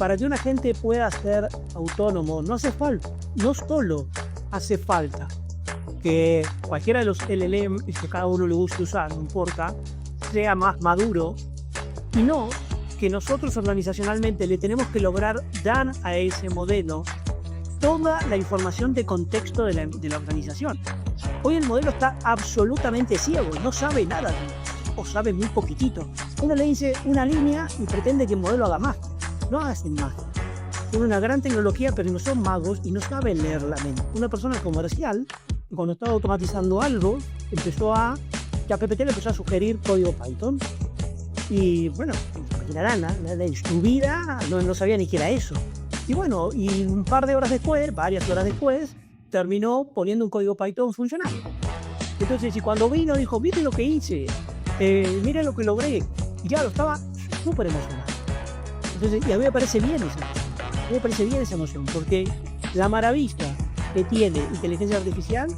para que una gente pueda ser autónomo, no solo hace falta que cualquiera de los LLM que cada uno le guste usar, no importa, sea más maduro, y no que nosotros organizacionalmente le tenemos que lograr dar a ese modelo toda la información de contexto de la organización. Hoy el modelo está absolutamente ciego, no sabe nada o sabe muy poquitito. Uno le dice una línea y pretende que el modelo haga más. No hacen más. Tiene una gran tecnología, pero no son magos y no saben leer la mente. Una persona comercial, cuando estaba automatizando algo, que a PPT le empezó a sugerir código Python. Y bueno, imaginarán, en su vida no sabía ni qué era eso. Y bueno, y un par de horas después, varias horas después, terminó poniendo un código Python funcional. Entonces, y cuando vino, dijo, ¿viste lo que hice? Mira lo que logré. Y claro, estaba súper emocionado. Entonces, y a mí me parece bien esa emoción. A mí me parece bien esa emoción, porque la maravilla que tiene inteligencia artificial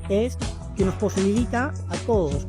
es que nos posibilita a todos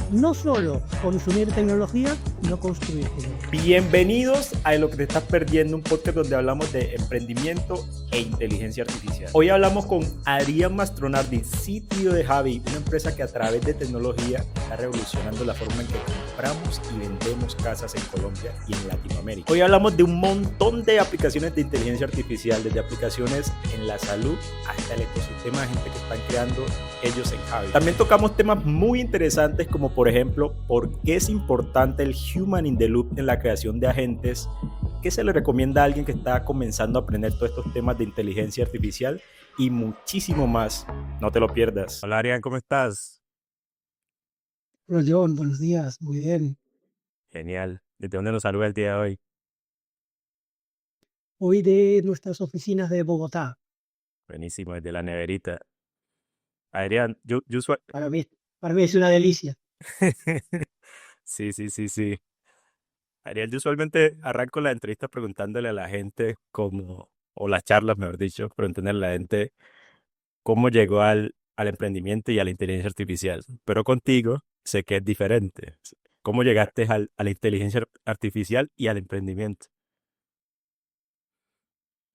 no solo consumir tecnología, sino construir tecnología. Bienvenidos a Lo que te estás perdiendo, un podcast donde hablamos de emprendimiento e inteligencia artificial. Hoy hablamos con Adrián Mastronardi, CTO de Javi, una empresa que a través de tecnología está revolucionando la forma en que compramos y vendemos casas en Colombia y en Latinoamérica. Hoy hablamos de un montón de aplicaciones de inteligencia artificial, desde aplicaciones en la salud hasta el ecosistema de gente que están creando ellos en Javi. También tocamos temas muy interesantes como por ejemplo, ¿por qué es importante el Human in the Loop en la creación de agentes? ¿Qué se le recomienda a alguien que está comenzando a aprender todos estos temas de inteligencia artificial? Y muchísimo más. No te lo pierdas. Hola Arián, ¿cómo estás? Hola John, buenos días, muy bien. Genial. ¿Desde dónde nos saluda el día de hoy? Hoy de nuestras oficinas de Bogotá. Buenísimo, desde la neverita. Adrián, yo usual... Para mí es una delicia. Sí. Ariel, yo usualmente arranco la entrevista preguntándole a la gente cómo, o las charlas, mejor dicho, preguntándole a la gente cómo llegó al emprendimiento y a la inteligencia artificial. Pero contigo sé que es diferente. ¿Cómo llegaste a la inteligencia artificial y al emprendimiento?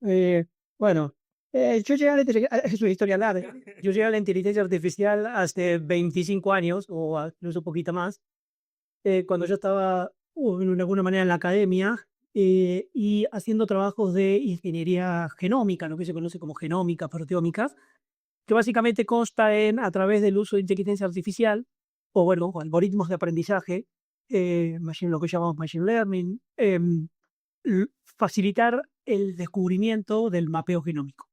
Eh, bueno, yo llegué a la es una historia larga. Yo llegué a la inteligencia artificial hace 25 años, incluso un poquito más, cuando yo estaba de alguna manera en la academia y haciendo trabajos de ingeniería genómica, lo que se conoce como genómica, proteómica, que básicamente consta en, a través del uso de inteligencia artificial, o bueno, o algoritmos de aprendizaje, lo que llamamos machine learning, facilitar el descubrimiento del mapeo genómico.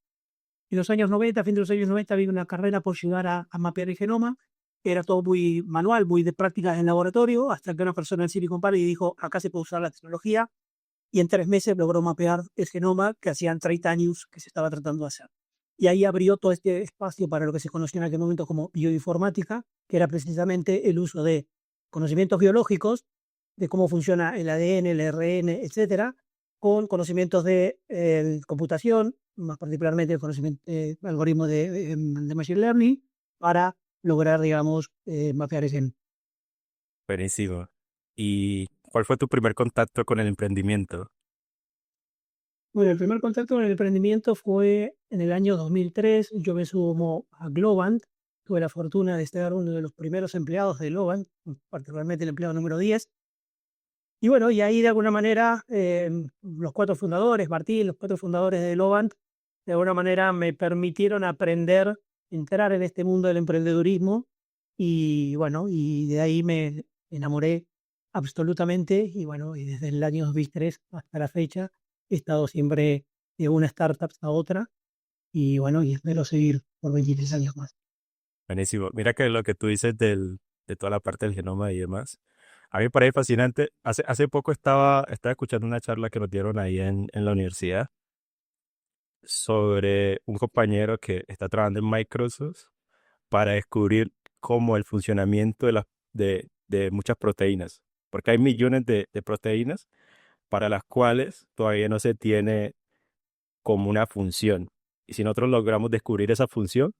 En los años 90, a fin de los años 90, había una carrera por llegar a mapear el genoma. Era todo muy manual, muy de prácticas en laboratorio, hasta que una persona en Silicon Valley dijo, acá se puede usar la tecnología, y en 3 meses logró mapear el genoma que hacían 30 años que se estaba tratando de hacer. Y ahí abrió todo este espacio para lo que se conocía en aquel momento como bioinformática, que era precisamente el uso de conocimientos biológicos, de cómo funciona el ADN, el RN, etcétera, con conocimientos de computación, más particularmente el conocimiento algoritmo de machine learning, para lograr, digamos, mapear el gen. Buenísimo. ¿Y cuál fue tu primer contacto con el emprendimiento? Bueno, el primer contacto con el emprendimiento fue en el año 2003. Yo me sumo a Globant. Tuve la fortuna de ser uno de los primeros empleados de Globant, particularmente el empleado número 10. Y bueno, y ahí de alguna manera los 4 fundadores, Martín, los 4 fundadores de Globant, de alguna manera me permitieron aprender, entrar en este mundo del emprendedurismo. Y bueno, y de ahí me enamoré absolutamente. Y bueno, y desde el año 2003 hasta la fecha he estado siempre de una startup a otra. Y bueno, y espero seguir por 23 años más. Buenísimo. Mira que lo que tú dices de toda la parte del genoma y demás, a mí me parece fascinante. Hace poco estaba escuchando una charla que nos dieron ahí en la universidad sobre un compañero que está trabajando en Microsoft para descubrir cómo el funcionamiento de muchas proteínas, porque hay millones de proteínas para las cuales todavía no se tiene como una función. Y si nosotros logramos descubrir esa función,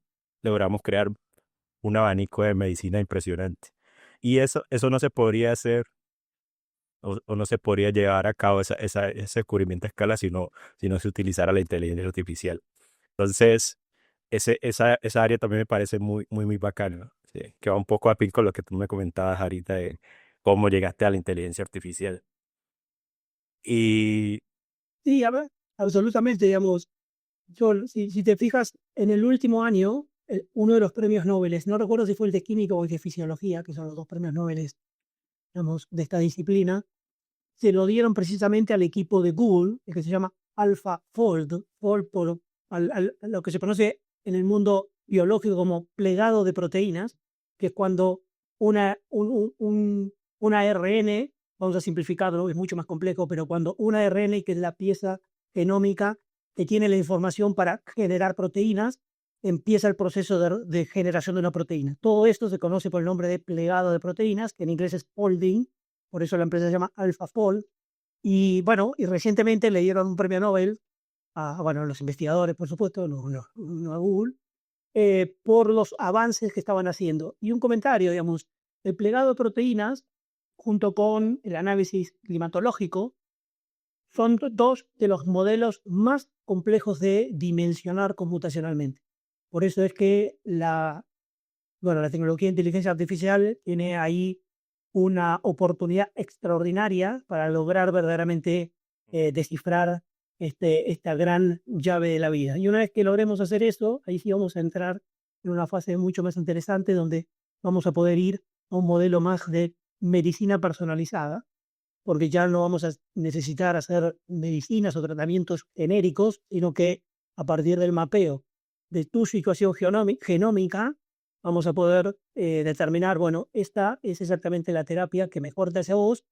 logramos crear un abanico de medicina impresionante. Y eso no se podría hacer o no se podría llevar a cabo ese descubrimiento a escala si no se utilizara la inteligencia artificial. Entonces, esa área también me parece muy, muy, muy bacana, ¿sí? Que va un poco a pin con lo que tú me comentabas ahorita de cómo llegaste a la inteligencia artificial. Y Sí, a ver, absolutamente, digamos, si te fijas, en el último año, uno de los premios Nobel, no recuerdo si fue el de química o el de fisiología, que son los dos premios Nobel, digamos, de esta disciplina, se lo dieron precisamente al equipo de Google, el que se llama AlphaFold, Fold por a lo que se conoce en el mundo biológico como plegado de proteínas, que es cuando una ARN, vamos a simplificarlo, es mucho más complejo, pero cuando una ARN, que es la pieza genómica que tiene la información para generar proteínas, empieza el proceso de generación de una proteína. Todo esto se conoce por el nombre de plegado de proteínas, que en inglés es folding, por eso la empresa se llama AlphaFold. Y bueno, y recientemente le dieron un premio Nobel a los investigadores, por supuesto, no a Google, por los avances que estaban haciendo. Y un comentario, digamos, el plegado de proteínas, junto con el análisis climatológico, son dos de los modelos más complejos de dimensionar computacionalmente. Por eso es que la tecnología de inteligencia artificial tiene ahí una oportunidad extraordinaria para lograr verdaderamente descifrar esta gran llave de la vida. Y una vez que logremos hacer eso, ahí sí vamos a entrar en una fase mucho más interesante donde vamos a poder ir a un modelo más de medicina personalizada, porque ya no vamos a necesitar hacer medicinas o tratamientos genéricos, sino que a partir del mapeo de tu situación genómica, vamos a poder determinar, bueno, esta es exactamente la terapia que mejor te hace a vos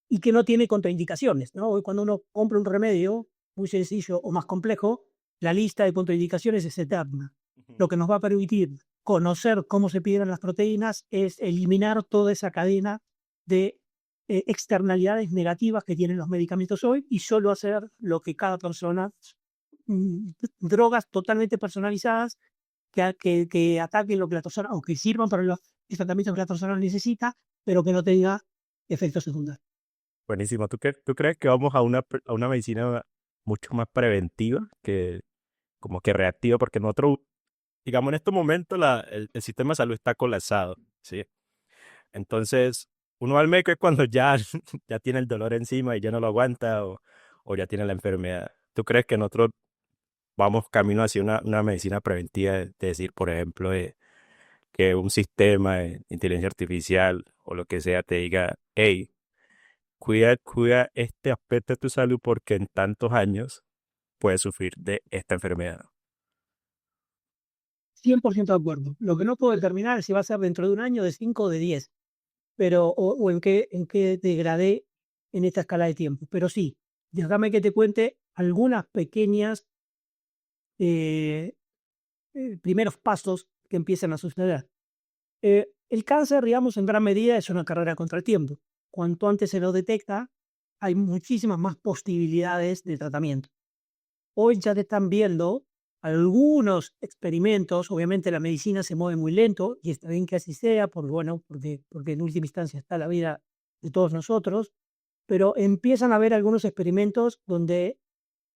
y que no tiene contraindicaciones, ¿no? Hoy cuando uno compra un remedio muy sencillo o más complejo, la lista de contraindicaciones es eterna. ujú, Lo que nos va a permitir conocer cómo se piden las proteínas es eliminar toda esa cadena de externalidades negativas que tienen los medicamentos hoy y solo hacer lo que cada persona, drogas totalmente personalizadas que ataquen lo que la persona, o que sirvan para los tratamientos que la persona necesita, pero que no tenga efectos secundarios. buenísimo. ¿Tú crees que vamos a una medicina mucho más preventiva que como que reactiva? Porque nosotros, digamos, en estos momentos el sistema de salud está colapsado, ¿sí? Entonces, uno va al médico es cuando ya, ya tiene el dolor encima y ya no lo aguanta o ya tiene la enfermedad. ¿Tú crees que nosotros vamos camino hacia una medicina preventiva? De decir, por ejemplo, que un sistema de inteligencia artificial o lo que sea te diga, hey, cuida este aspecto de tu salud porque en tantos años puedes sufrir de esta enfermedad. 100% de acuerdo. Lo que no puedo determinar es si va a ser dentro de un año, de 5 o de 10, pero, o en qué degradé en esta escala de tiempo. Pero sí, déjame que te cuente algunas pequeñas eh, primeros pasos que empiezan a suceder. El cáncer, digamos, en gran medida es una carrera contra el tiempo. Cuanto antes se lo detecta, hay muchísimas más posibilidades de tratamiento. Hoy ya te están viendo algunos experimentos, obviamente la medicina se mueve muy lento y está bien que así sea, porque en última instancia está la vida de todos nosotros, pero empiezan a haber algunos experimentos donde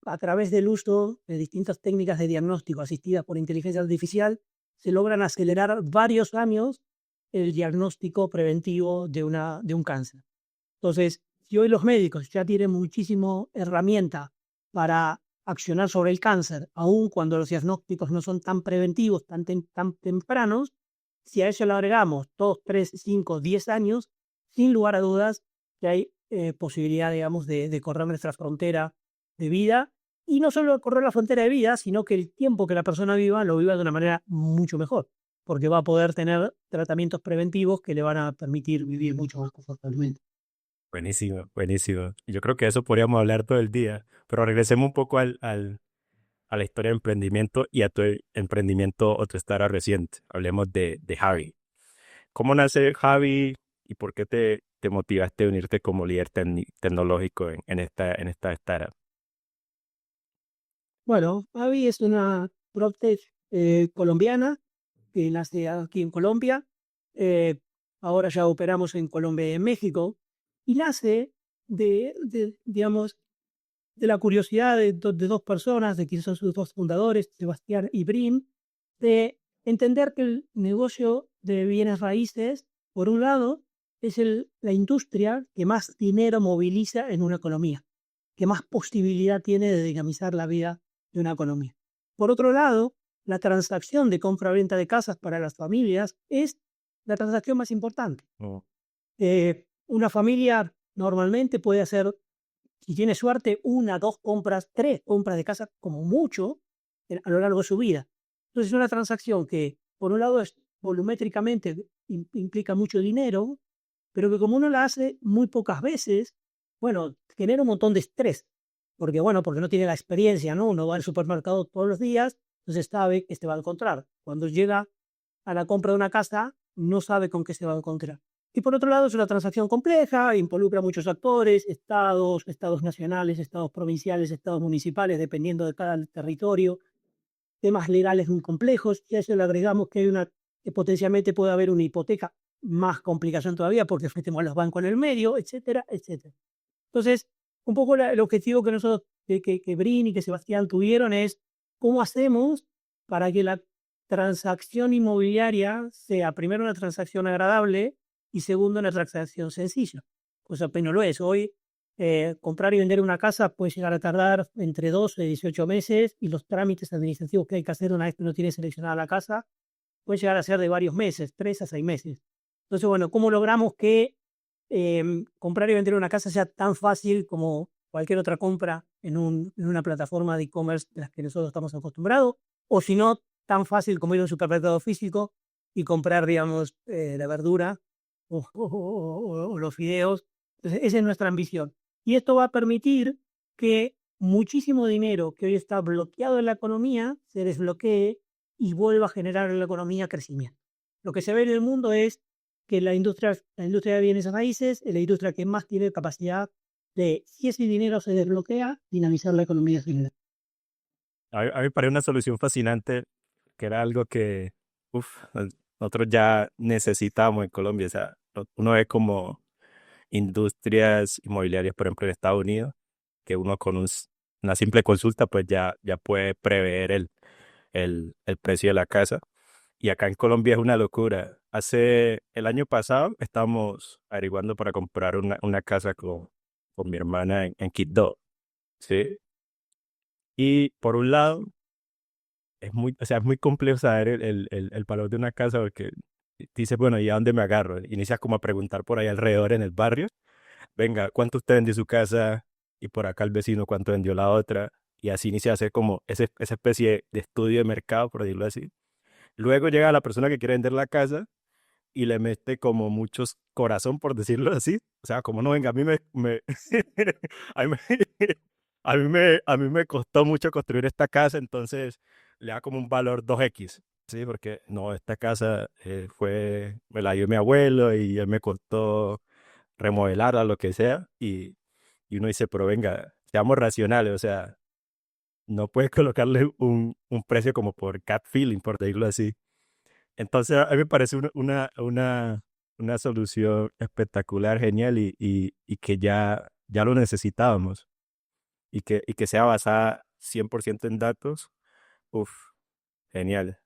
a través del uso de distintas técnicas de diagnóstico asistidas por inteligencia artificial se logran acelerar varios años el diagnóstico preventivo de un cáncer. Entonces, si hoy los médicos ya tienen muchísimo herramienta para accionar sobre el cáncer, aun cuando los diagnósticos no son tan preventivos, tan tempranos, si a eso le agregamos 2, 3, 5, 10 años, sin lugar a dudas que hay posibilidad, digamos, de correr nuestra frontera de vida. Y no solo correr la frontera de vida, sino que el tiempo que la persona viva lo viva de una manera mucho mejor, porque va a poder tener tratamientos preventivos que le van a permitir vivir mucho más confortablemente. Buenísimo, buenísimo. Yo creo que eso podríamos hablar todo el día, pero regresemos un poco a la historia de emprendimiento y a tu emprendimiento o tu startup reciente. Hablemos de Javi. ¿Cómo nace Javi y por qué te motivaste a unirte como líder tecnológico en esta startup? Bueno, Avi es una PropTech colombiana que nace aquí en Colombia. Eh, Ahora ya operamos en Colombia y en México. Y nace digamos, de la curiosidad de dos personas, de quienes son sus dos fundadores, Sebastián y Brin, de entender que el negocio de bienes raíces, por un lado, es la industria que más dinero moviliza en una economía, que más posibilidad tiene de dinamizar la vida de una economía. Por otro lado, la transacción de compra-venta de casas para las familias es la transacción más importante. Oh. Una familia normalmente puede hacer, si tiene suerte, 1, 2 compras, 3 compras de casa como mucho a lo largo de su vida. Entonces es una transacción que, por un lado, volumétricamente implica mucho dinero, pero que como uno la hace muy pocas veces, bueno, genera un montón de estrés. Porque no tiene la experiencia, ¿no? Uno va al supermercado todos los días, entonces sabe que se va a encontrar. Cuando llega a la compra de una casa, no sabe con qué se va a encontrar. Y por otro lado, es una transacción compleja, involucra muchos actores, estados nacionales, estados provinciales, estados municipales, dependiendo de cada territorio, temas legales muy complejos. Y a eso le agregamos que potencialmente puede haber una hipoteca, más complicación todavía, porque metemos a los bancos en el medio, etcétera, etcétera. Entonces, un poco el objetivo que nosotros, que Brin y que Sebastián tuvieron es cómo hacemos para que la transacción inmobiliaria sea, primero, una transacción agradable y segundo, una transacción sencilla. Pues apenas lo es. Hoy, comprar y vender una casa puede llegar a tardar entre 12 y 18 meses y los trámites administrativos que hay que hacer una vez que uno tiene seleccionada la casa pueden llegar a ser de varios meses, 3 a 6 meses. Entonces, bueno, ¿cómo logramos que comprar y vender una casa sea tan fácil como cualquier otra compra en una plataforma de e-commerce de las que nosotros estamos acostumbrados? O si no, tan fácil como ir a un supermercado físico y comprar, digamos, la verdura o los fideos. Entonces, esa es nuestra ambición. Y esto va a permitir que muchísimo dinero que hoy está bloqueado en la economía se desbloquee y vuelva a generar en la economía crecimiento. Lo que se ve en el mundo es que la industria de bienes raíces es la industria que más tiene capacidad de, si ese dinero se desbloquea, dinamizar la economía general. A mí me parece una solución fascinante, que era algo que nosotros ya necesitamos en Colombia. O sea, uno ve como industrias inmobiliarias, por ejemplo, en Estados Unidos, que uno con una simple consulta pues ya puede prever el precio de la casa. Y acá en Colombia es una locura. El año pasado estábamos averiguando para comprar una casa con mi hermana en Quibdó, ¿sí? Y por un lado, es muy complejo saber el valor de una casa porque dices, bueno, ¿y a dónde me agarro? Inicias como a preguntar por ahí alrededor en el barrio. Venga, ¿cuánto usted vendió su casa? Y por acá el vecino, ¿cuánto vendió la otra? Y así inicia a hacer como esa especie de estudio de mercado, por decirlo así. Luego llega la persona que quiere vender la casa y le mete como muchos corazón, por decirlo así. O sea, como no, venga, a mí me, a mí me costó mucho construir esta casa, entonces le da como un valor 2x, ¿sí? Porque no, esta casa me la dio mi abuelo y él me costó remodelarla, lo que sea, y uno dice, pero venga, seamos racionales, o sea, no puedes colocarle un precio como por cat feeling, por decirlo así. Entonces, a mí me parece una solución espectacular, genial y que ya lo necesitábamos y que sea basada 100% en datos. Uf, genial.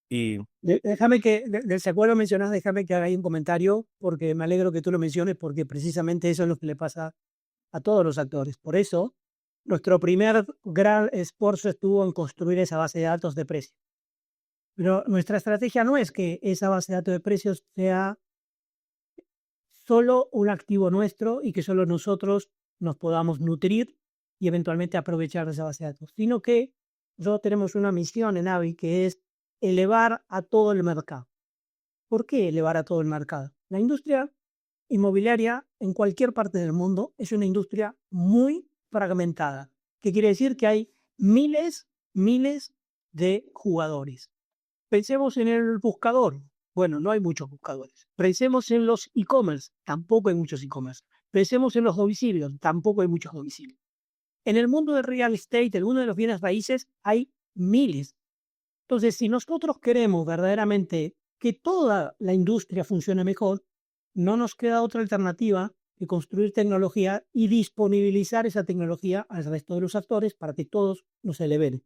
Y Déjame que, del acuerdo mencionás, déjame que haga ahí un comentario, porque me alegro que tú lo menciones, porque precisamente eso es lo que le pasa a todos los actores. Por eso, nuestro primer gran esfuerzo estuvo en construir esa base de datos de precios. Pero nuestra estrategia no es que esa base de datos de precios sea solo un activo nuestro y que solo nosotros nos podamos nutrir y eventualmente aprovechar de esa base de datos, sino que nosotros tenemos una misión en AVI que es elevar a todo el mercado. ¿Por qué elevar a todo el mercado? La industria inmobiliaria en cualquier parte del mundo es una industria muy fragmentada, que quiere decir que hay miles de jugadores. Pensemos en el buscador. Bueno, no hay muchos buscadores. Pensemos en los e-commerce. Tampoco hay muchos e-commerce. Pensemos en los domicilios. Tampoco hay muchos domicilios. En el mundo del real estate, el mundo de los bienes raíces, hay miles. Entonces, si nosotros queremos verdaderamente que toda la industria funcione mejor, no nos queda otra alternativa que construir tecnología y disponibilizar esa tecnología al resto de los actores para que todos nos eleven.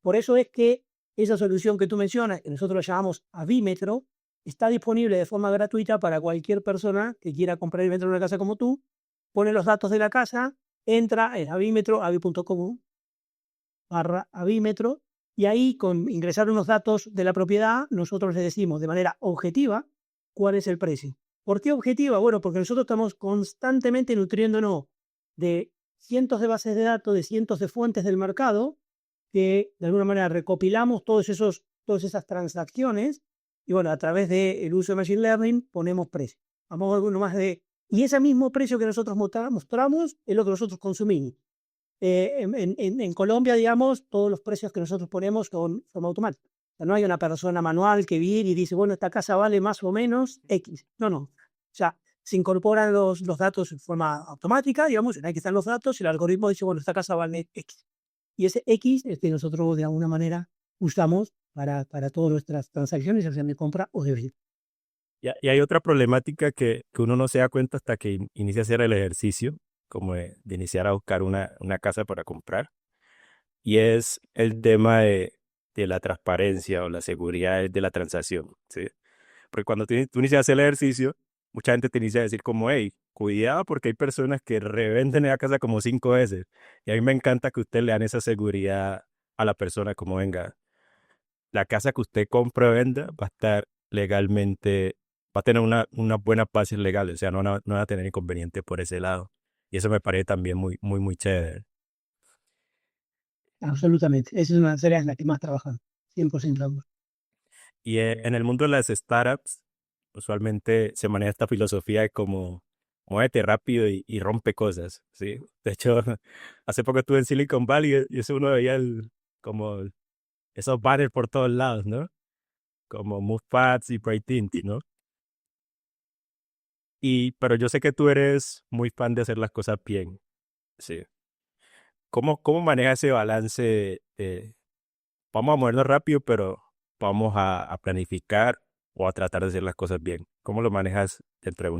Por eso es que esa solución que tú mencionas, que nosotros la llamamos Avímetro, está disponible de forma gratuita para cualquier persona que quiera comprar y vender una casa como tú. Pone los datos de la casa, entra en Avímetro, avi.com/Avímetro, y ahí con ingresar unos datos de la propiedad, nosotros le decimos de manera objetiva cuál es el precio. ¿Por qué objetiva? Bueno, porque nosotros estamos constantemente nutriéndonos de cientos de bases de datos, de cientos de fuentes del mercado, que de alguna manera recopilamos todas esas transacciones y bueno, a través del uso de Machine Learning ponemos precio. Vamos a alguno más y ese mismo precio que nosotros mostramos es lo que nosotros consumimos. En Colombia, digamos, todos los precios que nosotros ponemos son forma automática. O sea, no hay una persona manual que viene y dice, bueno, esta casa vale más o menos X. No. O sea, se incorporan los datos en forma automática, digamos, aquí están los datos y el algoritmo dice, bueno, esta casa vale X. Y ese X es que nosotros de alguna manera usamos para todas nuestras transacciones, ya sea de compra o de venta. Y hay otra problemática que uno no se da cuenta hasta que inicia a hacer el ejercicio, como de iniciar a buscar una casa para comprar, y es el tema de la transparencia o la seguridad de la transacción, ¿sí? Porque cuando tú inicias a hacer el ejercicio, mucha gente te inicia a decir como, hey, cuidado porque hay personas que revenden la casa como 5 veces. Y a mí me encanta que usted le dan esa seguridad a la persona como, venga, la casa que usted compra o venda va a estar legalmente, va a tener unas buenas bases legales, o sea, no va a tener inconveniente por ese lado. Y eso me parece también muy, muy, muy chévere. Absolutamente. Esa es una de las áreas en las que más trabajamos. 100% ambos. Y en el mundo de las startups, usualmente se maneja esta filosofía de como muévete rápido y rompe cosas, ¿sí? De hecho, hace poco estuve en Silicon Valley y eso uno veía como esos banners por todos lados, ¿no? Como Move Fast y Bright Tint, ¿no? Pero yo sé que tú eres muy fan de hacer las cosas bien, ¿sí? ¿Cómo manejas ese balance vamos a movernos rápido, pero vamos a planificar o a tratar de hacer las cosas bien? ¿Cómo lo manejas dentro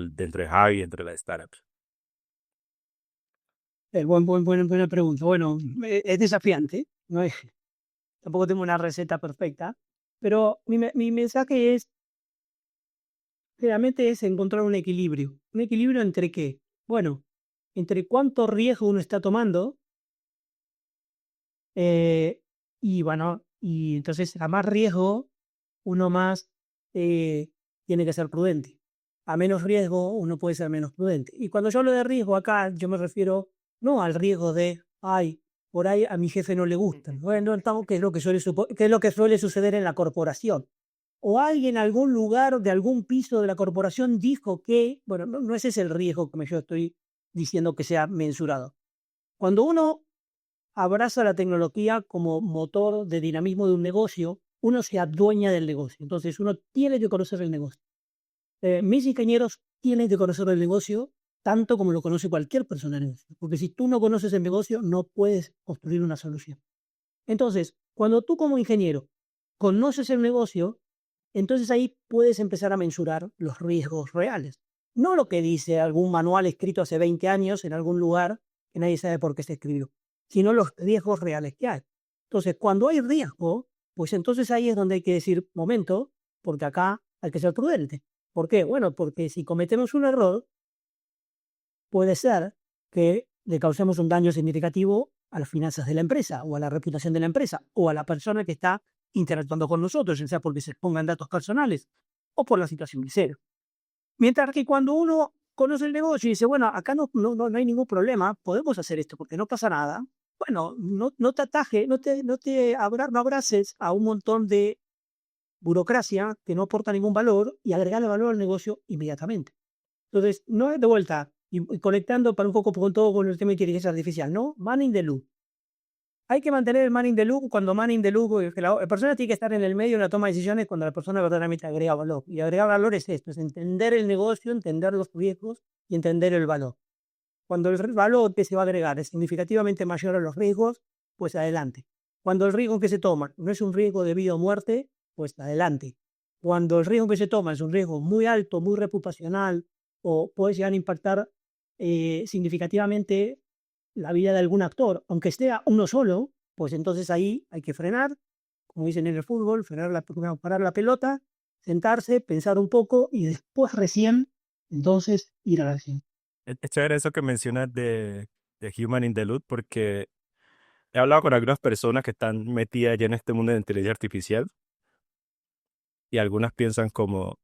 de Javi, dentro de las startups? Buena pregunta. Bueno, es desafiante, ¿no? Tampoco tengo una receta perfecta, pero mi mensaje es, realmente es encontrar un equilibrio. ¿Un equilibrio entre qué? Bueno, entre cuánto riesgo uno está tomando, y bueno, y entonces a más riesgo, uno más tiene que ser prudente. A menos riesgo, uno puede ser menos prudente. Y cuando yo hablo de riesgo acá, yo me refiero no al riesgo de, ay, por ahí a mi jefe no le gusta. Bueno, estamos, que es lo que que es lo que suele suceder en la corporación. O alguien en algún lugar de algún piso de la corporación dijo que, bueno, no ese es el riesgo que yo estoy diciendo que sea mensurado. Cuando uno abraza la tecnología como motor de dinamismo de un negocio, uno se adueña del negocio. Entonces, uno tiene que conocer el negocio. Mis ingenieros tienen que conocer el negocio tanto como lo conoce cualquier persona en el negocio. Porque si tú no conoces el negocio, no puedes construir una solución. Entonces, cuando tú como ingeniero conoces el negocio, entonces ahí puedes empezar a mensurar los riesgos reales. No lo que dice algún manual escrito hace 20 años en algún lugar que nadie sabe por qué se escribió, sino los riesgos reales que hay. Entonces, cuando hay riesgo, pues entonces ahí es donde hay que decir, momento, porque acá hay que ser prudente. ¿Por qué? Bueno, porque si cometemos un error, puede ser que le causemos un daño significativo a las finanzas de la empresa, o a la reputación de la empresa, o a la persona que está interactuando con nosotros, ya sea porque se expongan datos personales o por la situación que sea. Mientras que cuando uno conoce el negocio y dice, bueno, acá no hay ningún problema, podemos hacer esto porque no pasa nada, bueno, no te atajes, no abraces a un montón de burocracia que no aporta ningún valor y agregarle valor al negocio inmediatamente. Entonces, no es de vuelta, y conectando para un poco con todo con el tema de inteligencia artificial, no, man in the loop. Hay que mantener el man in the loop cuando man in the loop, que la persona tiene que estar en el medio de la toma de decisiones cuando la persona verdaderamente agrega valor. Y agregar valor es esto, es entender el negocio, entender los riesgos y entender el valor. Cuando el valor que se va a agregar es significativamente mayor a los riesgos, pues adelante. Cuando el riesgo que se toma no es un riesgo de vida o muerte, pues adelante. Cuando el riesgo que se toma es un riesgo muy alto, muy reputacional, o puede llegar a impactar significativamente la vida de algún actor, aunque sea uno solo, pues entonces ahí hay que frenar, como dicen en el fútbol, parar la pelota, sentarse, pensar un poco y después recién, entonces ir a la acción. Es chévere eso que mencionas de Human in the Loop, porque he hablado con algunas personas que están metidas ya en este mundo de inteligencia artificial y algunas piensan como,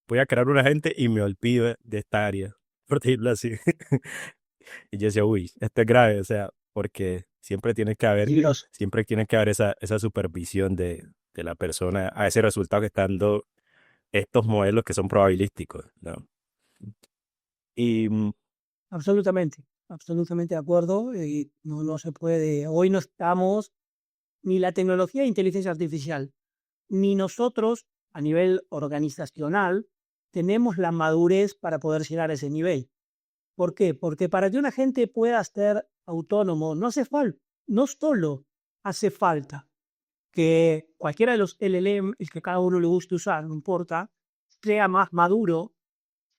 voy a crear un agente y me olvido de esta área, por decirlo así. Y yo decía, uy, esto es grave, o sea, porque Peligroso. siempre tiene que haber esa supervisión de la persona a ese resultado que están dando estos modelos que son probabilísticos, ¿no? Y Absolutamente, absolutamente de acuerdo. No se puede, hoy no estamos, ni la tecnología de inteligencia artificial, ni nosotros a nivel organizacional tenemos la madurez para poder llegar a ese nivel. ¿Por qué? Porque para que una gente pueda ser autónomo, no hace falta, no solo hace falta que cualquiera de los LLM, el que cada uno le guste usar, no importa, sea más maduro,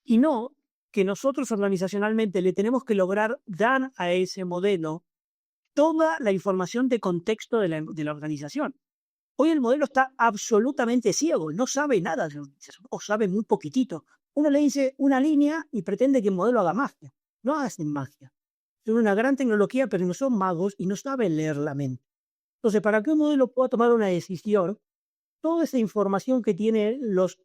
y no que nosotros organizacionalmente le tenemos que lograr dar a ese modelo toda la información de contexto de la organización. Hoy el modelo está absolutamente ciego, no sabe nada de la organización, o sabe muy poquitito. Uno le dice una línea y pretende que el modelo haga magia. No hacen magia. Son una gran tecnología, pero no son magos y no saben leer la mente. Entonces, para que un modelo pueda tomar una decisión, toda esa información que tienen los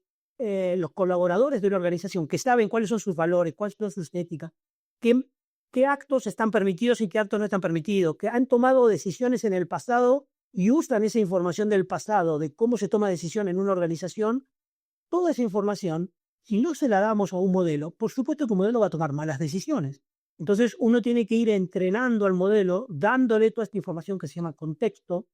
colaboradores de una organización, que saben cuáles son sus valores, cuáles son sus éticas, qué, qué actos están permitidos y qué actos no están permitidos, que han tomado decisiones en el pasado y usan esa información del pasado, de cómo se toma decisión en una organización, toda esa información, si no se la damos a un modelo, por supuesto que un modelo va a tomar malas decisiones. Entonces uno tiene que ir entrenando al modelo, dándole toda esta información que se llama contexto,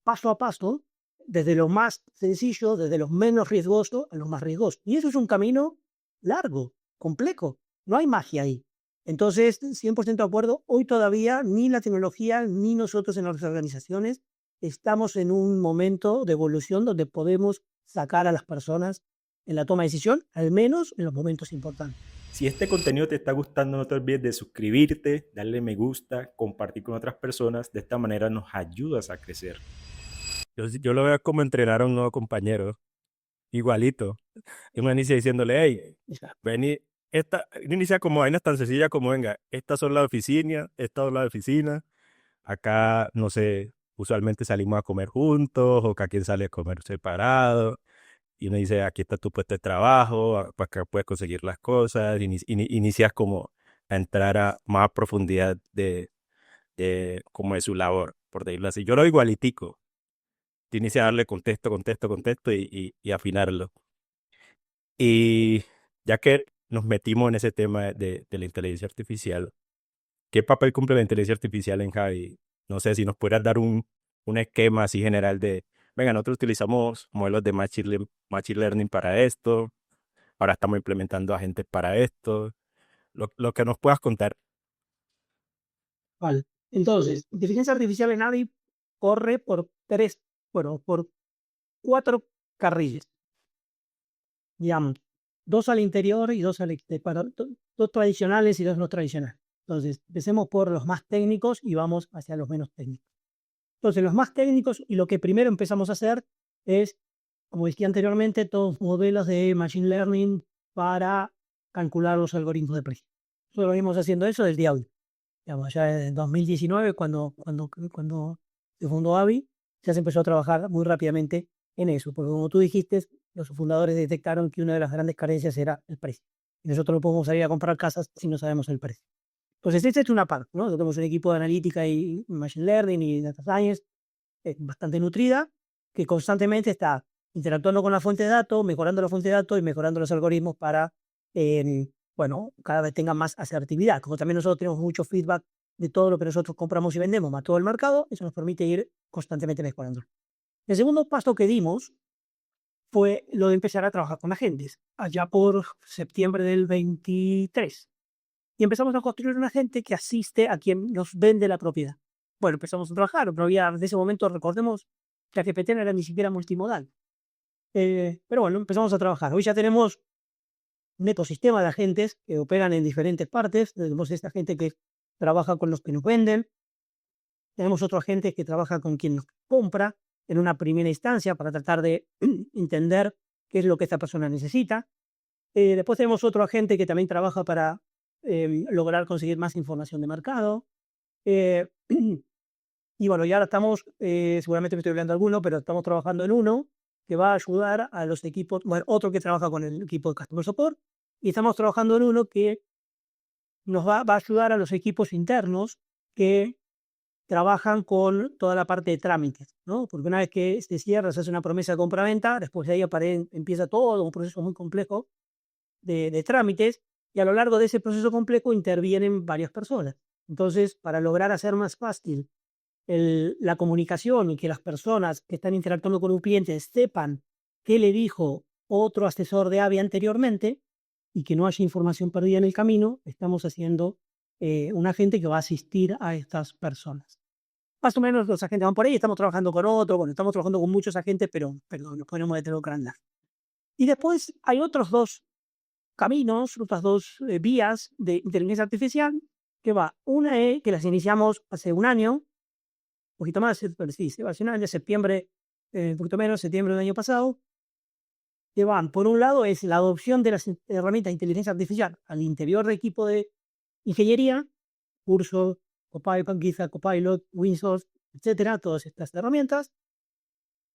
paso a paso, desde lo más sencillo, desde lo menos riesgoso a lo más riesgoso. Y eso es un camino largo, complejo. No hay magia ahí. Entonces, 100% de acuerdo, hoy todavía ni la tecnología ni nosotros en las organizaciones estamos en un momento de evolución donde podemos sacar a las personas en la toma de decisión, al menos en los momentos importantes. Si este contenido te está gustando, no te olvides de suscribirte, darle me gusta, compartir con otras personas. De esta manera nos ayudas a crecer. yo lo veo como entrenar a un nuevo compañero, igualito. Y uno inicia diciéndole, hey, vení, uno inicia como vainas tan sencillas como, venga, estas son las oficinas, estas son las oficinas, acá, no sé, usualmente salimos a comer juntos, o cada quien sale a comer separado, y uno dice, aquí está tu puesto de trabajo, acá puedes conseguir las cosas, inicias como a entrar a más profundidad como de su labor, por decirlo así. Yo lo igualitico, te inicia a darle contexto y afinarlo. Y ya que nos metimos en ese tema de la inteligencia artificial, ¿qué papel cumple la inteligencia artificial en Javi? No sé si nos pudieras dar un esquema así general de, venga, nosotros utilizamos modelos de machine learning para esto, ahora estamos implementando agentes para esto, lo que nos puedas contar. Vale. Entonces, inteligencia artificial en AVI corre por por 4 carriles, digamos, 2 al interior y 2 al exterior, 2 tradicionales y 2 no tradicionales. Entonces, empecemos por los más técnicos y vamos hacia los menos técnicos. Entonces, los más técnicos y lo que primero empezamos a hacer es, como decía anteriormente, todos modelos de machine learning para calcular los algoritmos de precio. Nosotros venimos haciendo eso desde hoy. Digamos, ya en 2019, cuando se fundó AVI, ya se empezó a trabajar muy rápidamente en eso, porque como tú dijiste, los fundadores detectaron que una de las grandes carencias era el precio. Y nosotros no podemos salir a comprar casas si no sabemos el precio. Entonces, esta es una parte, ¿no? Tenemos un equipo de analítica y machine learning y data science bastante nutrida, que constantemente está interactuando con la fuente de datos, mejorando la fuente de datos y mejorando los algoritmos para bueno, cada vez tengan más asertividad. Como también nosotros tenemos mucho feedback de todo lo que nosotros compramos y vendemos a todo el mercado, eso nos permite ir constantemente mejorando. El segundo paso que dimos fue lo de empezar a trabajar con agentes, allá por septiembre del 23. Y empezamos a construir un agente que asiste a quien nos vende la propiedad. Bueno, empezamos a trabajar, pero había, desde ese momento, recordemos que GPT no era ni siquiera multimodal. Pero bueno, empezamos a trabajar. Hoy ya tenemos un ecosistema de agentes que operan en diferentes partes. Tenemos esta gente que trabaja con los que nos venden, tenemos otro agente que trabaja con quien nos compra en una primera instancia para tratar de entender qué es lo que esta persona necesita. Después tenemos otro agente que también trabaja para lograr conseguir más información de mercado. Eh, y bueno, ya ahora estamos, seguramente me estoy olvidando alguno, pero estamos trabajando en uno que va a ayudar a los equipos, bueno, otro que trabaja con el equipo de Customer Support, y estamos trabajando en uno que nos va a ayudar a los equipos internos que trabajan con toda la parte de trámites, ¿no? Porque una vez que se cierra, se hace una promesa de compra-venta, después de ahí empieza todo un proceso muy complejo de trámites, y a lo largo de ese proceso complejo intervienen varias personas. Entonces, para lograr hacer más fácil la comunicación y que las personas que están interactuando con un cliente sepan qué le dijo otro asesor de AVI anteriormente y que no haya información perdida en el camino, estamos haciendo un agente que va a asistir a estas personas. Más o menos los agentes van por ahí, estamos trabajando con otro, bueno, estamos trabajando con muchos agentes, pero nos ponemos de grandes. Y después hay otros dos caminos, otras dos vías de inteligencia artificial, que va, una es que las iniciamos hace un año, un poquito más, pero sí, hace un año, septiembre, un poquito menos, septiembre del año pasado, que van, por un lado, es la adopción de las herramientas de inteligencia artificial al interior del equipo de ingeniería, cursos, Copilot, GitHub, Copilot, Winsource, etcétera, todas estas herramientas.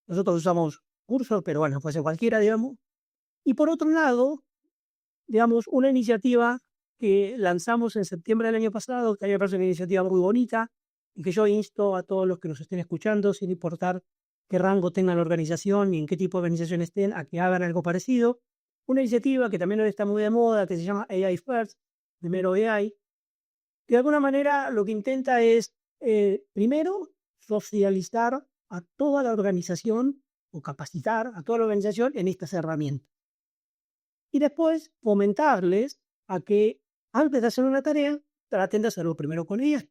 Nosotros usamos Cursor, pero bueno, puede ser cualquiera, digamos. Y por otro lado, digamos, una iniciativa que lanzamos en septiembre del año pasado, que a mí me parece una iniciativa muy bonita y que yo insto a todos los que nos estén escuchando, sin importar qué rango tenga la organización y en qué tipo de organización estén, a que hagan algo parecido. Una iniciativa que también hoy está muy de moda, que se llama AI First, primero AI, que de alguna manera lo que intenta es, primero, socializar a toda la organización o capacitar a toda la organización en estas herramientas. Y después fomentarles a que antes de hacer una tarea, traten de hacerlo primero con ellas,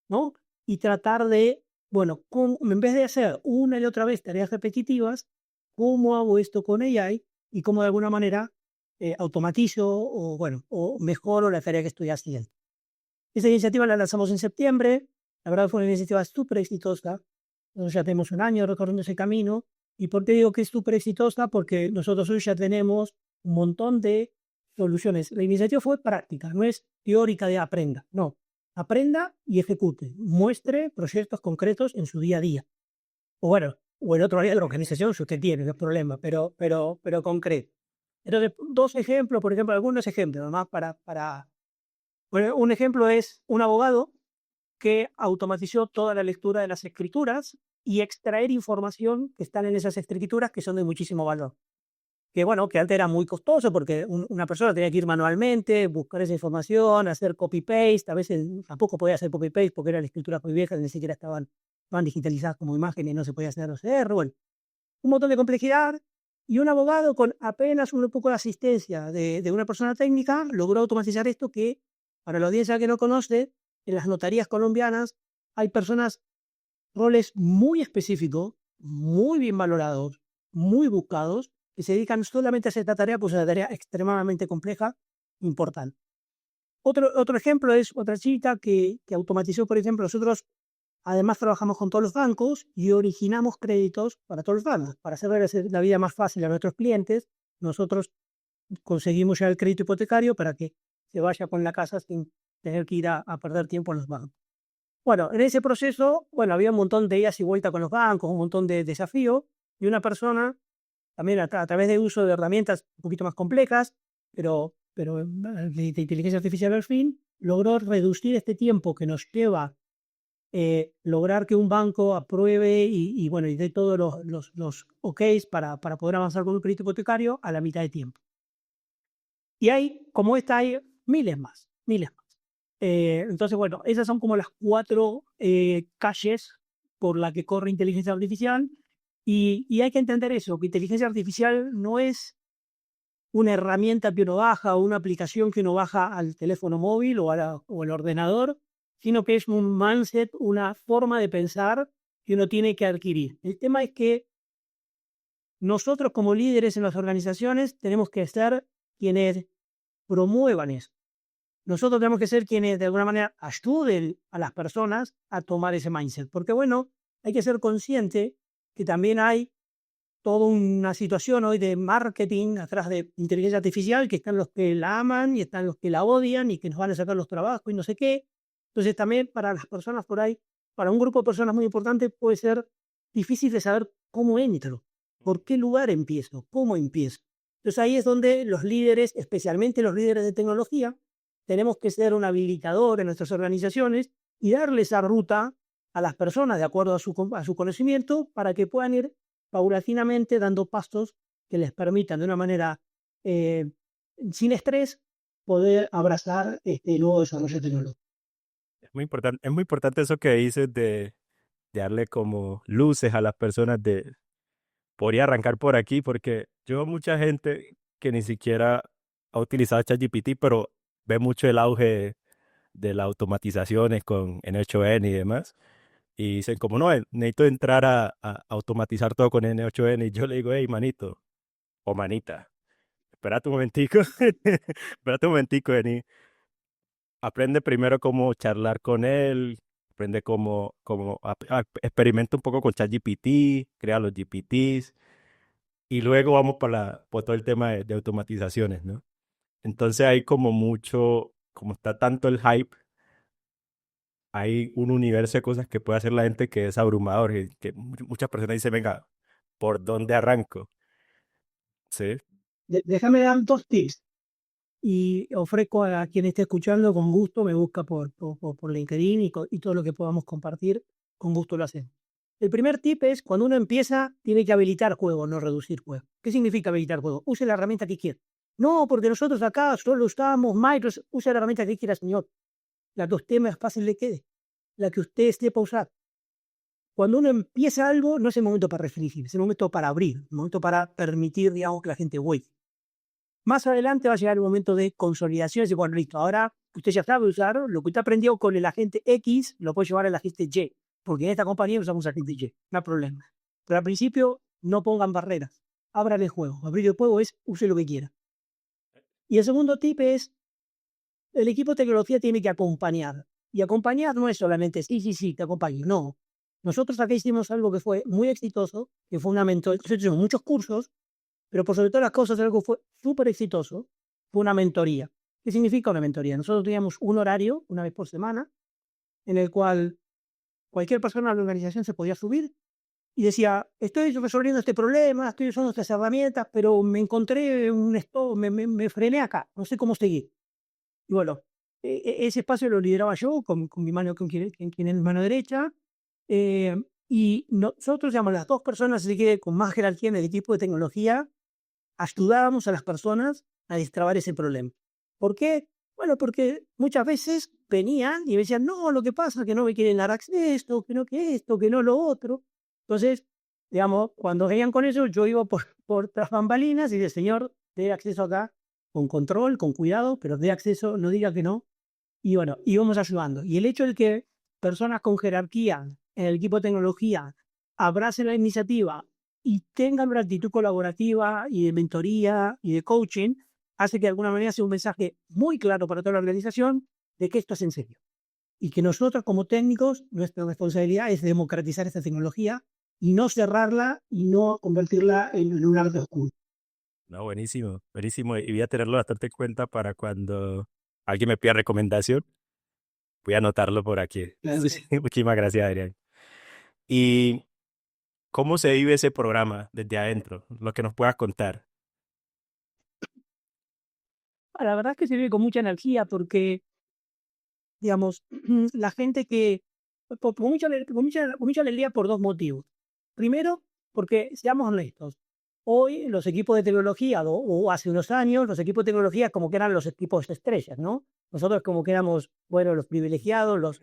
¿no? Y tratar de, bueno, en vez de hacer una y otra vez tareas repetitivas, ¿cómo hago esto con AI? Y cómo de alguna manera automatizo o, bueno, o mejoro la tarea que estoy haciendo. Esa iniciativa la lanzamos en septiembre. La verdad fue una iniciativa súper exitosa. Nosotros ya tenemos un año recorriendo ese camino. ¿Y por qué digo que es súper exitosa? Porque nosotros hoy ya tenemos un montón de soluciones. La iniciativa fue práctica, no es teórica de aprenda. No, aprenda y ejecute. Muestre proyectos concretos en su día a día. O bueno, o en otro área de la organización si usted tiene, no es problema, pero concreto. Entonces, dos ejemplos, por ejemplo, algunos ejemplos, además Bueno, un ejemplo es un abogado que automatizó toda la lectura de las escrituras y extraer información que están en esas escrituras que son de muchísimo valor. Que bueno, que antes era muy costoso porque una persona tenía que ir manualmente, buscar esa información, hacer copy-paste, a veces tampoco podía hacer copy-paste porque eran escrituras muy viejas, ni siquiera estaban digitalizadas como imágenes, no se podía hacer OCR, bueno, un montón de complejidad. Y un abogado con apenas un poco de asistencia de una persona técnica logró automatizar esto que, para la audiencia que no conoce, en las notarías colombianas hay personas, roles muy específicos, muy bien valorados, muy buscados, que se dedican solamente a hacer esta tarea, pues es una tarea extremadamente compleja, importante. Otro ejemplo es otra chica que automatizó, por ejemplo, nosotros además trabajamos con todos los bancos y originamos créditos para todos los bancos. Para hacer la vida más fácil a nuestros clientes, nosotros conseguimos ya el crédito hipotecario para que se vaya con la casa sin tener que ir a perder tiempo en los bancos. Bueno, en ese proceso, bueno, había un montón de idas y vueltas con los bancos, un montón de desafíos, y una persona, también a través de uso de herramientas un poquito más complejas, pero de inteligencia artificial al fin, logró reducir este tiempo que nos lleva lograr que un banco apruebe y bueno, y dé todos los OKs para poder avanzar con un crédito hipotecario a la mitad de tiempo. Y como esta, hay miles más. Entonces, bueno, esas son como las 4 calles por las que corre inteligencia artificial. Y hay que entender eso, que inteligencia artificial no es una herramienta que uno baja o una aplicación que uno baja al teléfono móvil o al ordenador, sino que es un mindset, una forma de pensar que uno tiene que adquirir. El tema es que nosotros como líderes en las organizaciones tenemos que ser quienes promuevan eso. Nosotros tenemos que ser quienes de alguna manera ayuden a las personas a tomar ese mindset. Porque bueno, hay que ser consciente que también hay toda una situación hoy de marketing atrás de inteligencia artificial, que están los que la aman y están los que la odian y que nos van a sacar los trabajos y no sé qué. Entonces también para las personas por ahí, para un grupo de personas muy importante puede ser difícil de saber cómo entro, por qué lugar empiezo, cómo empiezo. Entonces ahí es donde los líderes, especialmente los líderes de tecnología, tenemos que ser un habilitador en nuestras organizaciones y darle esa ruta a las personas de acuerdo a su conocimiento para que puedan ir paulatinamente dando pasos que les permitan de una manera sin estrés poder abrazar este nuevo desarrollo tecnológico. Es muy importante eso que dices de darle como luces a las personas de, podría arrancar por aquí, porque yo veo mucha gente que ni siquiera ha utilizado ChatGPT, pero ve mucho el auge de las automatizaciones con N8N y demás. Y dicen como, no, necesito entrar a automatizar todo con N8N. Y yo le digo, hey, manito o manita, espérate un momentico, espérate un momentico, vení. Aprende primero cómo charlar con él, aprende experimenta un poco con ChatGPT, crea los GPTs y luego vamos por todo el tema de automatizaciones, ¿no? Entonces hay como mucho, como está tanto el hype, hay un universo de cosas que puede hacer la gente que es abrumador, que muchas personas dicen, venga, ¿por dónde arranco? ¿Sí? Déjame dar 2 tips y ofrezco a quien esté escuchando con gusto, me busca por LinkedIn y todo lo que podamos compartir, con gusto lo hacemos. El primer tip es, cuando uno empieza, tiene que habilitar juego, no reducir juego. ¿Qué significa habilitar juego? Use la herramienta que quiera. No, porque nosotros acá solo usamos Microsoft. Use la herramienta que quiera, señor. Las 2 temas fácil le quede. La que usted sepa usar. Cuando uno empieza algo, no es el momento para restringir, es el momento para abrir, el momento para permitir, digamos, que la gente vuelva. Más adelante va a llegar el momento de consolidación. Es decir, bueno, listo, ahora usted ya sabe usar lo que usted aprendió con el agente X, lo puede llevar al agente Y, porque en esta compañía usamos agente Y, no hay problema. Pero al principio no pongan barreras, abran el juego. Abrir el juego es use lo que quiera. Y el segundo tip es, el equipo de tecnología tiene que acompañar. Y acompañar no es solamente, sí, te acompaño, no. Nosotros acá hicimos algo que fue muy exitoso, que fue una mentoría. Nosotros hicimos muchos cursos, pero por sobre todas las cosas, algo que fue súper exitoso, fue una mentoría. ¿Qué significa una mentoría? Nosotros teníamos un horario, una vez por semana, en el cual cualquier persona de la organización se podía subir y decía, estoy resolviendo este problema, estoy usando estas herramientas, pero me encontré un stop, me frené acá, no sé cómo seguir. Y bueno, ese espacio lo lideraba yo con mi mano, quien es mi mano derecha, y nosotros, digamos, las 2 personas así que con más jerarquía en el equipo de tecnología, ayudábamos a las personas a destrabar ese problema. ¿Por qué? Bueno, porque muchas veces venían y me decían, no, lo que pasa es que no me quieren dar acceso, que esto, que no lo otro. Entonces, digamos, cuando venían con eso, yo iba por tras bambalinas y decía, señor, dé acceso acá con control, con cuidado, pero dé acceso, no diga que no. Y bueno, íbamos ayudando. Y el hecho de que personas con jerarquía en el equipo de tecnología abracen la iniciativa y tengan una actitud colaborativa y de mentoría y de coaching, hace que de alguna manera sea un mensaje muy claro para toda la organización de que esto es en serio. Y que nosotros como técnicos, nuestra responsabilidad es democratizar esta tecnología y no cerrarla y no convertirla en un arte oscuro. No, buenísimo, buenísimo. Y voy a tenerlo bastante en cuenta para cuando alguien me pida recomendación. Voy a anotarlo por aquí. Claro que sí. Muchísimas gracias, Adrián. ¿Y cómo se vive ese programa desde adentro? Lo que nos puedas contar. La verdad es que se vive con mucha energía porque, digamos, la gente que, con mucha alegría por 2 motivos. Primero, porque, seamos honestos, hoy los equipos de tecnología, o hace unos años, los equipos de tecnología como que eran los equipos estrellas, ¿no? Nosotros como que éramos, bueno, los privilegiados,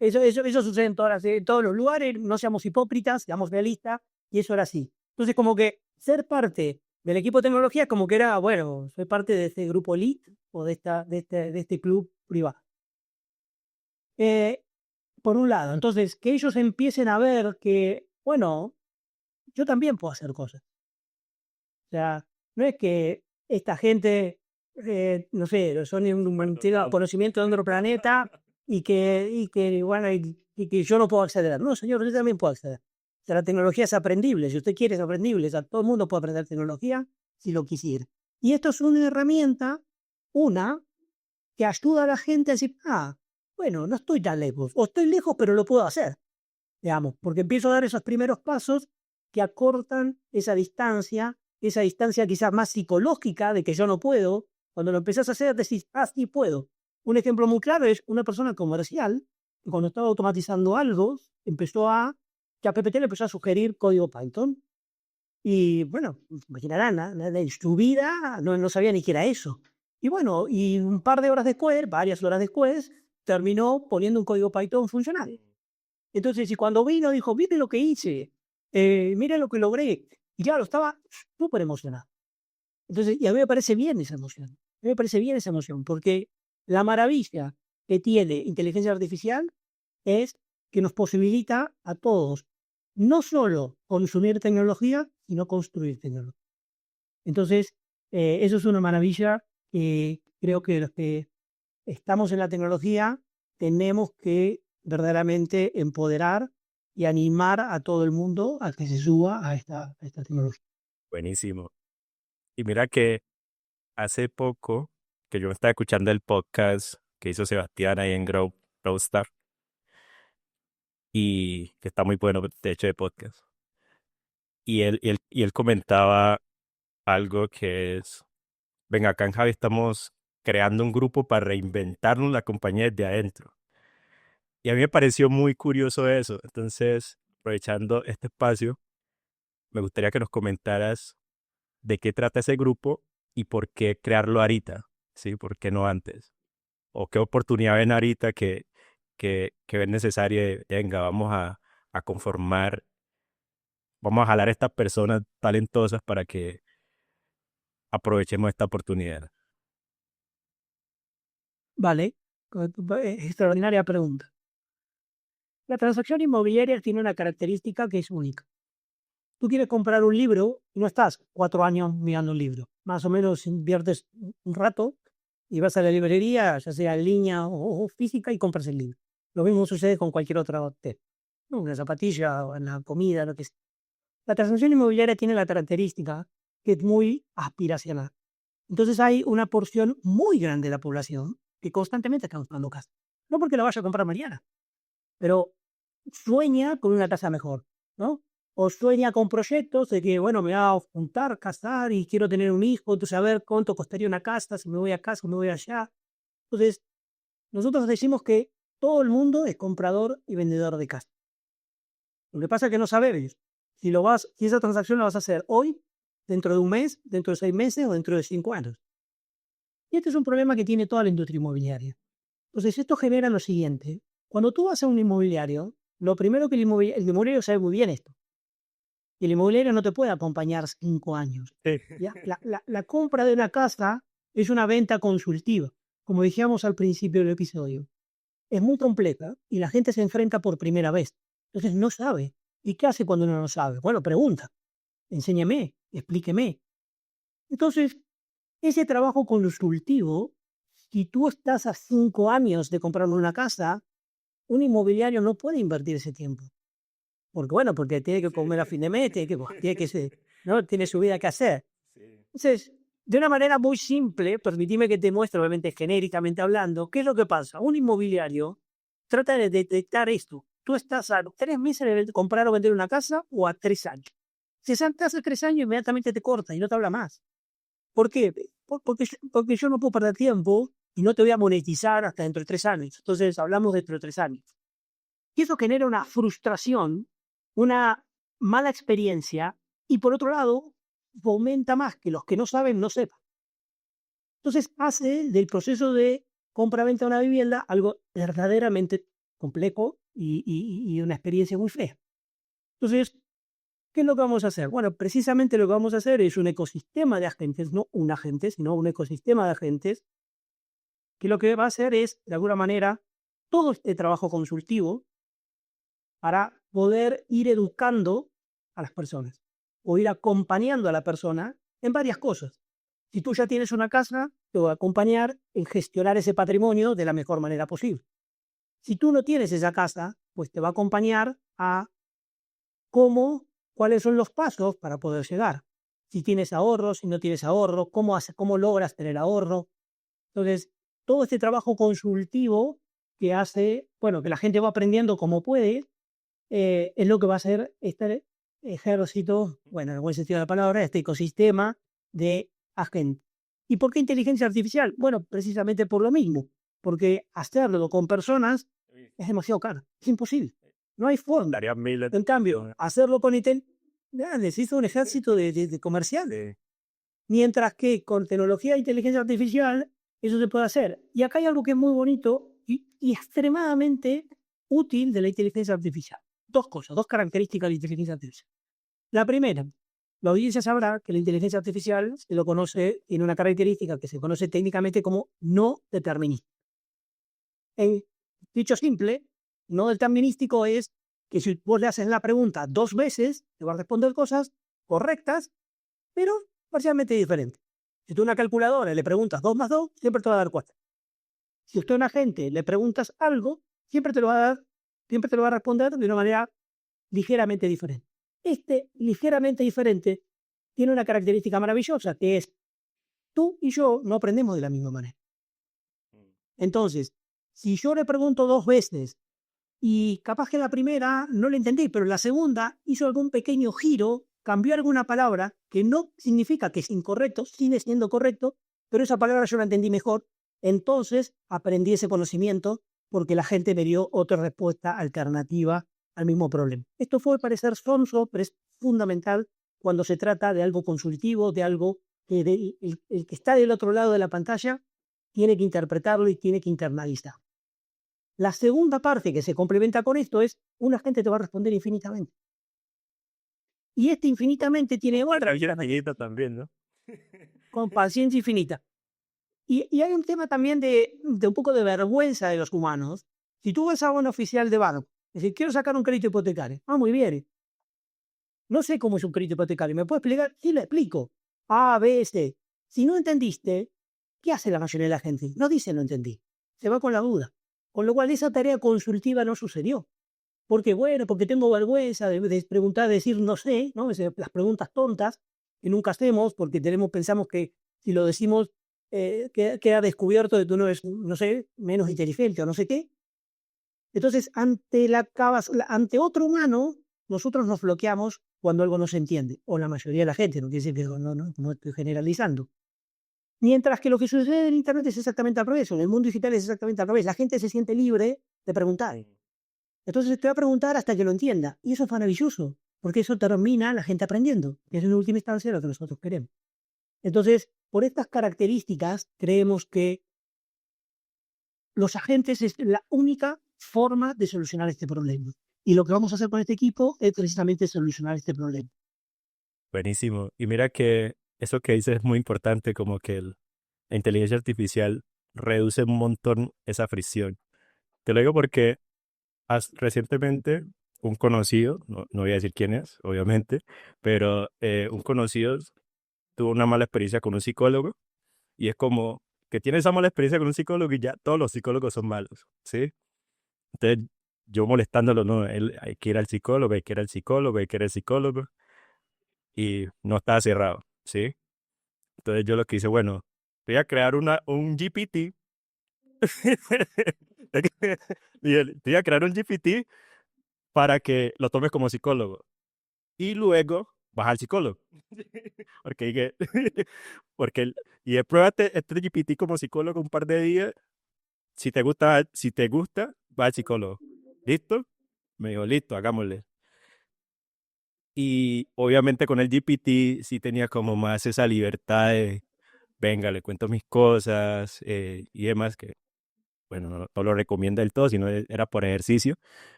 eso sucede en todos los lugares, no seamos hipócritas, seamos realistas, y eso era así. Entonces, como que ser parte del equipo de tecnología, como que era, bueno, soy parte de este grupo elite o de este club privado. Eh, por un lado, entonces, que ellos empiecen a ver que, bueno, yo también puedo hacer cosas. O sea, no es que esta gente no sé, tienen conocimiento de otro planeta y que yo no puedo acceder. No, señor, yo también puedo acceder. O sea, la tecnología es aprendible. Si usted quiere, es aprendible. O sea, todo el mundo puede aprender tecnología si lo quisiera. Y esto es una herramienta, una, que ayuda a la gente a decir, bueno, no estoy tan lejos. O estoy lejos, pero lo puedo hacer. Digamos, porque empiezo a dar esos primeros pasos que acortan esa distancia quizás más psicológica de que yo no puedo. Cuando lo empezás a hacer, decís, sí puedo. Un ejemplo muy claro es una persona comercial que cuando estaba automatizando algo, que a PPT le empezó a sugerir código Python. Y bueno, imaginarán, en su vida no sabía ni qué era eso. Y bueno, y un par de horas después, varias horas después, terminó poniendo un código Python funcional. Entonces, y cuando vino, dijo, mire lo que hice, mire lo que logré. Y claro, estaba súper emocionado. Entonces, y a mí me parece bien esa emoción. A mí me parece bien esa emoción, porque la maravilla que tiene inteligencia artificial es que nos posibilita a todos no solo consumir tecnología, sino construir tecnología. Entonces, eso es una maravilla que creo que los que estamos en la tecnología tenemos que verdaderamente empoderar y animar a todo el mundo a que se suba a esta tecnología. Buenísimo. Y mira que hace poco que yo estaba escuchando el podcast que hizo Sebastián ahí en Growstar y que está muy bueno, de hecho, de podcast. Y él comentaba algo que es, venga, acá en Javi estamos creando un grupo para reinventarnos la compañía desde adentro. Y a mí me pareció muy curioso eso. Entonces, aprovechando este espacio, me gustaría que nos comentaras de qué trata ese grupo y por qué crearlo ahorita, ¿sí? ¿Por qué no antes? ¿O qué oportunidad ven ahorita que ven necesaria de, venga, a conformar, vamos a jalar a estas personas talentosas para que aprovechemos esta oportunidad? Vale, extraordinaria pregunta. La transacción inmobiliaria tiene una característica que es única. Tú quieres comprar un libro y no estás 4 años mirando un libro. Más o menos inviertes un rato y vas a la librería, ya sea en línea o física, y compras el libro. Lo mismo sucede con cualquier otra tema. Una zapatilla o en la comida, lo que sea. La transacción inmobiliaria tiene la característica que es muy aspiracional. Entonces hay una porción muy grande de la población que constantemente está buscando casa. No porque la vaya a comprar mañana, pero sueña con una casa mejor, ¿no? O sueña con proyectos de que, bueno, me voy a juntar, casar y quiero tener un hijo, entonces a ver cuánto costaría una casa, si me voy a casa, me voy allá. Entonces, nosotros decimos que todo el mundo es comprador y vendedor de casa. Lo que pasa es que no sabes si esa transacción la vas a hacer hoy, dentro de un mes, dentro de 6 meses o dentro de 5 años. Y este es un problema que tiene toda la industria inmobiliaria. Entonces, esto genera lo siguiente. Cuando tú vas a un inmobiliario, lo primero que el inmobiliario sabe muy bien esto. Y el inmobiliario no te puede acompañar 5 años. ¿Ya? La compra de una casa es una venta consultiva, como decíamos al principio del episodio. Es muy compleja y la gente se enfrenta por primera vez. Entonces no sabe. ¿Y qué hace cuando uno no sabe? Bueno, pregunta. Enséñeme, explíqueme. Entonces, ese trabajo consultivo, si tú estás a 5 años de comprar una casa, un inmobiliario no puede invertir ese tiempo. Porque, bueno, porque tiene que comer a fin de mes, ¿no? Tiene su vida que hacer. Entonces, de una manera muy simple, permitime que te muestre, obviamente genéricamente hablando, ¿qué es lo que pasa? Un inmobiliario trata de detectar esto. Tú estás a 3 meses de comprar o vender una casa o a 3 años. Si estás a 3 años, inmediatamente te corta y no te habla más. ¿Por qué? Porque yo no puedo perder tiempo y no te voy a monetizar hasta dentro de 3 años. Entonces, hablamos dentro de 3 años. Y eso genera una frustración, una mala experiencia, y por otro lado, fomenta más que los que no saben no sepan. Entonces hace del proceso de compra-venta de una vivienda algo verdaderamente complejo y una experiencia muy fea. Entonces, ¿qué es lo que vamos a hacer? Bueno, precisamente lo que vamos a hacer es un ecosistema de agentes, no un agente, sino un ecosistema de agentes, que lo que va a hacer es, de alguna manera, todo este trabajo consultivo para poder ir educando a las personas o ir acompañando a la persona en varias cosas. Si tú ya tienes una casa, te va a acompañar en gestionar ese patrimonio de la mejor manera posible. Si tú no tienes esa casa, pues te va a acompañar a cuáles son los pasos para poder llegar. Si tienes ahorro, si no tienes ahorro, cómo logras tener ahorro. Entonces, todo este trabajo consultivo que hace, bueno, que la gente va aprendiendo como puede, es lo que va a hacer este ejército, bueno, en el buen sentido de la palabra, este ecosistema de agentes. ¿Y por qué inteligencia artificial? Bueno, precisamente por lo mismo, porque hacerlo con personas es demasiado caro, es imposible, no hay forma. Daría miles. En cambio, hacerlo con necesita un ejército de comerciales. Sí. Mientras que con tecnología de inteligencia artificial eso se puede hacer. Y acá hay algo que es muy bonito y extremadamente útil de la inteligencia artificial. Dos cosas, dos características de la inteligencia artificial. La primera, la audiencia sabrá que la inteligencia artificial se lo conoce, tiene una característica que se conoce técnicamente como no determinista. En dicho simple, no determinístico es que si vos le haces la pregunta 2 veces, te va a responder cosas correctas, pero parcialmente diferentes. Si tú a una calculadora le preguntas 2 más 2, siempre te va a dar 4. Si usted a un agente le preguntas algo, siempre te lo va a responder de una manera ligeramente diferente. Este ligeramente diferente tiene una característica maravillosa, que es tú y yo no aprendemos de la misma manera. Entonces, si yo le pregunto 2 veces y capaz que la primera no le entendí, pero la segunda hizo algún pequeño giro, cambió alguna palabra que no significa que es incorrecto, sigue siendo correcto, pero esa palabra yo la entendí mejor, entonces aprendí ese conocimiento porque la gente me dio otra respuesta alternativa al mismo problema. Esto puede parecer sonso, pero es fundamental cuando se trata de algo consultivo, de algo que el que está del otro lado de la pantalla tiene que interpretarlo y tiene que internalizar. La segunda parte que se complementa con esto es un agente te va a responder infinitamente. Y este infinitamente tiene otra También, ¿no? con paciencia infinita. Y hay un tema también de un poco de vergüenza de los humanos. Si tú vas a un oficial de banco, es decir, quiero sacar un crédito hipotecario. Ah, muy bien. No sé cómo es un crédito hipotecario. ¿Me puedes explicar? Sí, le explico. A, B, C. Si no entendiste, ¿qué hace la mayoría de la gente? No dice no entendí. Se va con la duda. Con lo cual esa tarea consultiva no sucedió. Porque, bueno, porque tengo vergüenza de preguntar, de decir no sé, ¿no? Las preguntas tontas que nunca hacemos porque pensamos que si lo decimos queda descubierto de que uno es, no sé, menos inteligente o no sé qué. Entonces, ante otro humano, nosotros nos bloqueamos cuando algo no se entiende, o la mayoría de la gente, no quiere decir que no estoy generalizando. Mientras que lo que sucede en Internet es exactamente al revés, o en el mundo digital es exactamente al revés. La gente se siente libre de preguntar. Entonces te va a preguntar hasta que lo entienda. Y eso es maravilloso, porque eso termina la gente aprendiendo, que es en última instancia lo que nosotros queremos. Entonces, por estas características, creemos que los agentes es la única forma de solucionar este problema. Y lo que vamos a hacer con este equipo es precisamente solucionar este problema. Buenísimo. Y mira que eso que dices es muy importante, como que la inteligencia artificial reduce un montón esa fricción. Te lo digo porque recientemente un conocido, no voy a decir quién es, obviamente, pero un conocido tuvo una mala experiencia con un psicólogo y es como que tiene esa mala experiencia con un psicólogo y ya todos los psicólogos son malos, ¿sí? Entonces yo molestándolo, no, él hay que ir al psicólogo, hay que ir al psicólogo, hay que ir al psicólogo y no estaba cerrado, ¿sí? Entonces yo lo que hice, bueno, voy a crear un GPT. Voy a crear un GPT para que lo tomes como psicólogo. Y luego vas al psicólogo. Porque dije, y pruébate este GPT como psicólogo un par de días. Si te gusta, va al psicólogo. ¿Listo? Me dijo, listo, hagámosle. Y obviamente con el GPT sí tenía como más esa libertad de, venga, le cuento mis cosas y demás, que bueno, no lo recomienda del todo, sino era por ejercicio.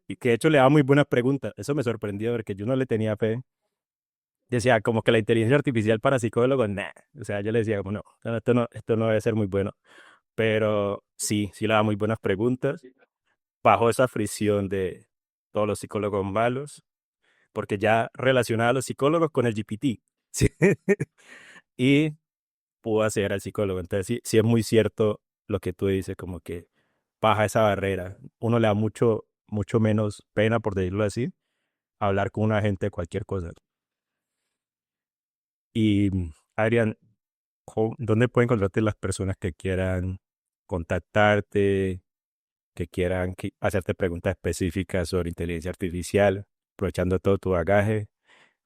Y que de hecho le daba muy buenas preguntas. Eso me sorprendió porque yo no le tenía fe. Decía como que la inteligencia artificial para psicólogos, nah. O sea, yo le decía como, no, esto no debe ser muy bueno. Pero sí le daba muy buenas preguntas. Bajo esa fricción de todos los psicólogos malos, porque ya relacionaba a los psicólogos con el GPT. ¿Sí? Y pudo acceder al psicólogo. Entonces, sí, sí es muy cierto lo que tú dices, como que baja esa barrera. Uno le da mucho menos pena, por decirlo así, hablar con una gente de cualquier cosa. Y, Adrián, ¿dónde pueden encontrarte las personas que quieran contactarte, que quieran hacerte preguntas específicas sobre inteligencia artificial, aprovechando todo tu bagaje,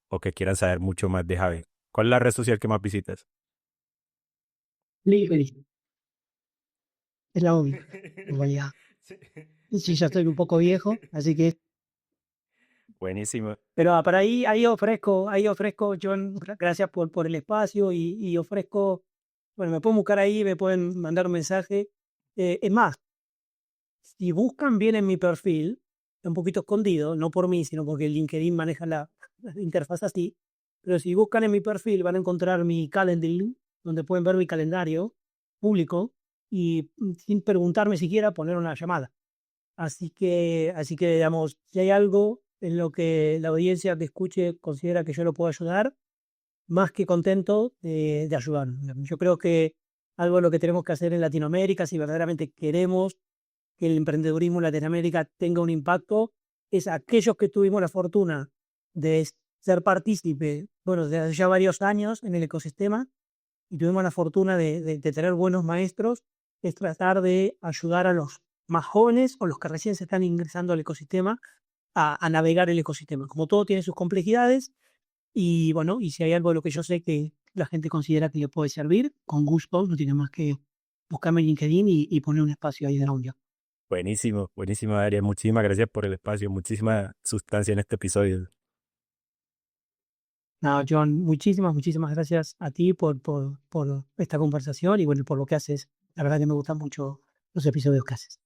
o que quieran saber mucho más de Javi? ¿Cuál es la red social que más visitas? LinkedIn es la única, en realidad. Sí, ya estoy un poco viejo, así que Buenísimo. pero para ahí ofrezco, John, gracias por el espacio y ofrezco, bueno, me pueden buscar ahí, me pueden mandar un mensaje. Es más, si buscan bien en mi perfil, un poquito escondido, no por mí, sino porque el LinkedIn maneja la interfaz así, pero si buscan en mi perfil van a encontrar mi calendar, donde pueden ver mi calendario público y sin preguntarme siquiera poner una llamada. Así que, digamos, si hay algo en lo que la audiencia que escuche considera que yo lo puedo ayudar, más que contento de ayudar. Yo creo que algo de lo que tenemos que hacer en Latinoamérica, si verdaderamente queremos que el emprendedurismo en Latinoamérica tenga un impacto, es aquellos que tuvimos la fortuna de ser partícipe, bueno, desde hace ya varios años en el ecosistema y tuvimos la fortuna de tener buenos maestros, es tratar de ayudar a los más jóvenes o los que recién se están ingresando al ecosistema a navegar el ecosistema. Como todo tiene sus complejidades y bueno, y si hay algo de lo que yo sé que la gente considera que le puede servir, con gusto, no tiene más que buscarme en LinkedIn y poner un espacio ahí de audio. Buenísimo, buenísimo, Adrián. Muchísimas gracias por el espacio, muchísima sustancia en este episodio. No, John, muchísimas gracias a ti por esta conversación y bueno, por lo que haces. La verdad que me gustan mucho los episodios que haces.